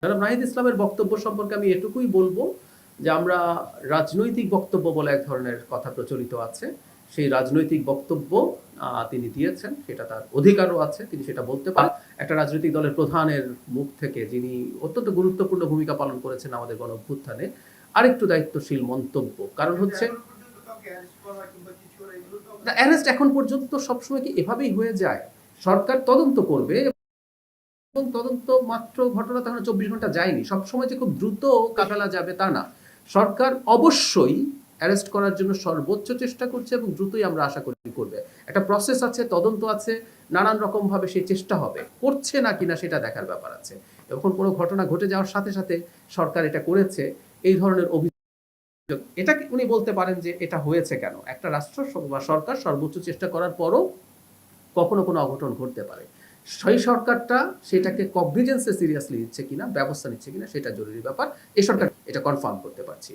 জনাব নাহিদ ইসলামের বক্তব্য সম্পর্কে আমি এটুকুই বলবো যে আমরা রাজনৈতিক বক্তব্য বলে এক ধরনের কথা প্রচলিত আছে। সেই রাজনৈতিক বক্তব্য তিনি দিয়েছেন, সেটা তার অধিকারও আছে, তিনি সেটা বলতে পারেন। একটা রাজনৈতিক দলের প্রধানের মুখ থেকে, যিনি অত্যন্ত গুরুত্বপূর্ণ ভূমিকা পালন করেছেন আমাদের গণঅভ্যুত্থানে, আরেকটু দায়িত্বশীল মন্তব্য। কারণ হচ্ছে অ্যারেস্ট এখন পর্যন্ত সবসময় কি এভাবেই হয়ে যায়? সরকার তদন্ত করবে এবং তদন্ত মাত্র ঘটনা তখন ২৪ ঘন্টা যায়নি। সবসময় যে খুব দ্রুত কাটালা যাবে তা না। সরকার অবশ্যই অ্যারেস্ট করার জন্য সর্বোচ্চ চেষ্টা করছে এবং দ্রুতই আমরা আশা করি করবে। একটা প্রসেস আছে, তদন্ত আছে, নানান রকম ভাবে সেই চেষ্টা হবে। করছে না কিনা সেটা দেখার ব্যাপার আছে। এখন কোনো ঘটনা ঘটে যাওয়ার সাথে সাথে সরকার এটা করেছে, এই ধরনের অভিযোগ এটা উনি বলতে পারেন যে এটা হয়েছে কেন? একটা রাষ্ট্র বা সরকার সর্বোচ্চ চেষ্টা করার পরও কখনো কোনো অঘটন ঘটতে পারে। সেই সরকারটা সেটাকে কগনিজেন্সে সিরিয়াসলি নিচ্ছে কিনা, ব্যবস্থা নিচ্ছে কিনা, সেটা জরুরি ব্যাপার। এই সরকার এটা কনফার্ম করতে পারছি।